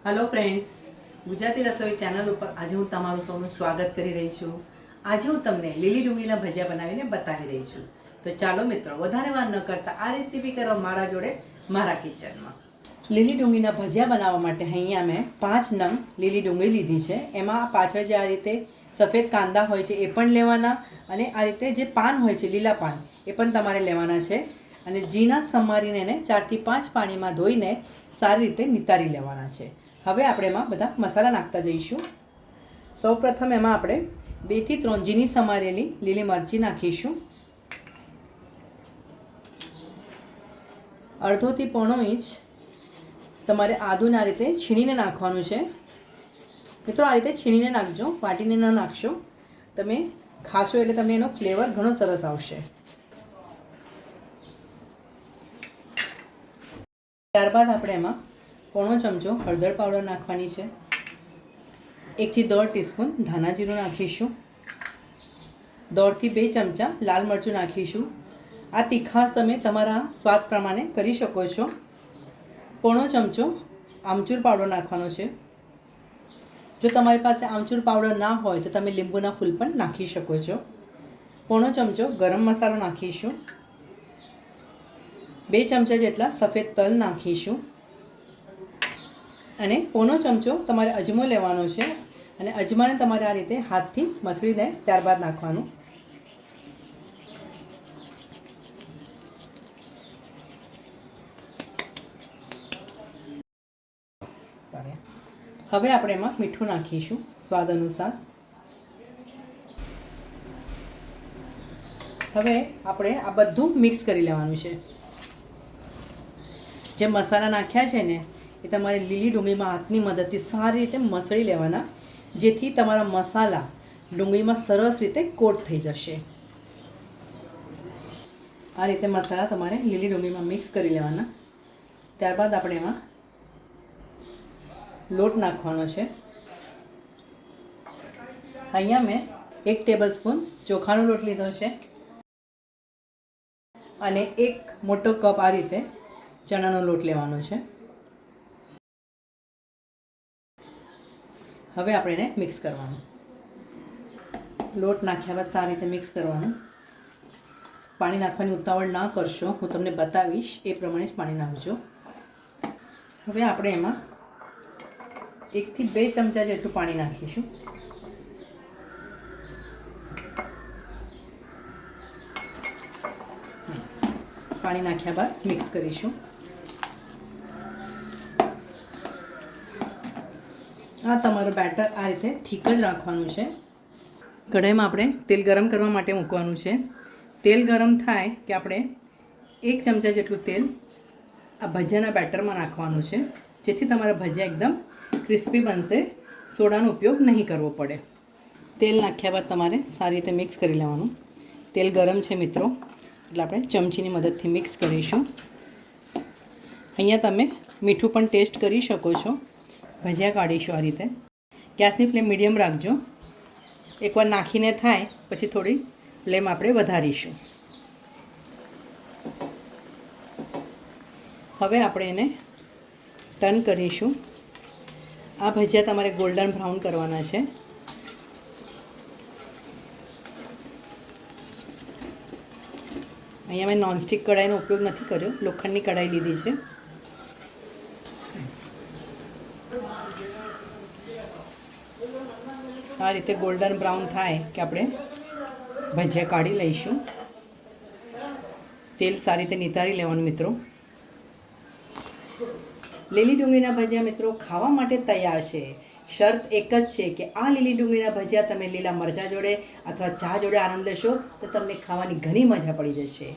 Hello friends, Gujarati रसोई channel पर आज हूँ तमाરું સૌનું સ્વાગત કરી રહી છું। આજે હું તમને લીલી ડુંગળીના ભજીયા બનાવીને બતાવી રહી છું। તો ચાલો મિત્રો, વધારે વાર ન કરતા આ રેસીપી કરવા મારા જોડે મારા કિચનમાં। લીલી ડુંગળીના ભજીયા બનાવવા માટે અહીંયા મેં 5 નંગ લીલી ડુંગળી લીધી છે। એમાં પાછળ જે આ રીતે સફેદ કાંદા હોય છે એ પણ લેવાના, અને આ રીતે જે પાન હોય છે લીલા પાન એ પણ તમારે લેવાના છે। અને ઝીણા સમારીને એને 4 થી 5 પાણીમાં ધોઈને સારી રીતે નિતારી લેવાના છે। હવે આપણે એમાં બધા મસાલા નાખતા જઈશું। સૌપ્રથમ એમાં આપણે 2 થી 3 ઝીણી સમારેલી લીલી મરચી નાખીશું। અડધો થી પોણો ઇંચ તમારે આદુને આ રીતે છીણીને નાખવાનું છે। મિત્રો, આ રીતે છીણીને નાખજો, વાટીને ન નાખશો। તમે ખાશો એટલે તમને એનો ફ્લેવર ઘણો સરસ આવશે। ત્યારબાદ આપણે એમાં પોણો ચમચો હળદર પાવડર નાખવાની છે। 1 થી 1.5 ટીસ્પૂન ધાણા જીરું નાખીશું। 1.5 થી 2 ચમચા લાલ મરચું નાખીશું। આ તીખાશ તમે તમારા સ્વાદ પ્રમાણે કરી શકો છો। પોણો ચમચો આમચૂર પાવડર નાખવાનો છે। જો તમારી પાસે આમચૂર પાવડર ના હોય તો તમે લીંબુના ફૂલ પણ નાખી શકો છો। પોણો ચમચો ગરમ મસાલો નાખીશું। 2 ચમચા જેટલા સફેદ તલ નાખીશું। અને પોણો ચમચો તમારે અજમો લેવાનો છે, અને અજમાને તમારે આ રીતે હાથથી મસળીને ત્યારબાદ નાખવાનું। હવે આપણે એમાં મીઠું નાખીશું સ્વાદ અનુસાર। હવે આપણે આ બધું મિક્સ કરી લેવાનું છે। જે મસાલા નાખ્યા છે ને એ તમારે લીલી ડુંગળીમાં હાથની મદદથી સારી રીતે મસળી લેવાના, જેથી તમારા મસાલા ડુંગળીમાં સરસ રીતે કોટ થઈ જશે। આ રીતે મસાલા તમારે લીલી ડુંગળીમાં મિક્સ કરી લેવાના। ત્યારબાદ આપણે એમાં લોટ નાખવાનો છે। અહીંયા મેં 1 ટેબલસ્પૂન ચોખાનો લોટ લીધો છે, અને 1 મોટો કપ આ રીતે ચણાનો લોટ લેવાનો છે। હવે આપણે એને મિક્સ કરવાનું। લોટ નાખ્યા બાદ સારી રીતે મિક્સ કરવાનું। પાણી નાખવાની ઉતાવળ ના કરશો, હું તમને બતાવીશ એ પ્રમાણે જ પાણી નાખજો। હવે આપણે એમાં 1 થી 2 ચમચા જેટલું પાણી નાખીશું। પાણી નાખ્યા બાદ મિક્સ કરીશું। આ તમારું બેટર આ રીતે થીક જ રાખવાનું છે। કઢાઈમાં આપણે તેલ ગરમ કરવા માટે મૂકવાનું છે। તેલ ગરમ થાય કે આપણે 1 ચમચા જેટલું તેલ આ ભજીયાના બેટરમાં નાખવાનું છે, જેથી તમારા ભજીયા એકદમ ક્રિસ્પી બનશે। સોડાનો ઉપયોગ નહીં કરવો પડે। તેલ નાખ્યા બાદ તમારે સારી રીતે મિક્સ કરી લેવાનું। તેલ ગરમ છે મિત્રો, એટલે આપણે ચમચીની મદદથી મિક્સ કરીશું। અહીંયા તમે મીઠું પણ ટેસ્ટ કરી શકો છો। ભજીયા કાઢીશું આ રીતે। ગેસની ફ્લેમ મીડિયમ રાખજો। એકવાર નાખીને થાય પછી થોડી ફ્લેમ આપણે વધારીશું। હવે આપણે એને ટર્ન કરીશું। આ ભજીયા તમારે ગોલ્ડન બ્રાઉન કરવાના છે। અહીંયા મેં નોનસ્ટિક કઢાઈનો ઉપયોગ નથી કર્યો, લોખંડની કઢાઈ લીધી છે। આ રીતે ગોલ્ડન બ્રાઉન થાય કે આપણે ભજીયા કાઢી લઈશું। તેલ સારી રીતે નિતારી લેવાનું મિત્રો। લીલી ડુંગળીના ભજીયા મિત્રો ખાવા માટે તૈયાર છે। શરત એક જ છે કે આ લીલી ડુંગળીના ભજીયા તમે લીલા મરચાં જોડે અથવા ચા જોડે આનંદ લેશો તો તમને ખાવાની ઘણી મજા પડી જશે।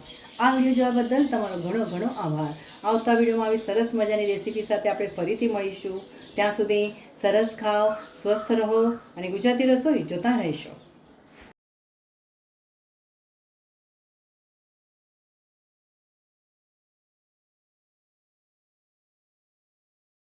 આ વિડીયો જોવા બદલ તમારો ઘણો ઘણો આભાર। આવતા વિડીયોમાં આવી સરસ મજાની રેસીપી સાથે આપણે ફરીથી મળીશું। ત્યાં સુધી સરસ ખાઓ, સ્વસ્થ રહો અને ગુજરાતી રસોઈ જોતા રહેશો।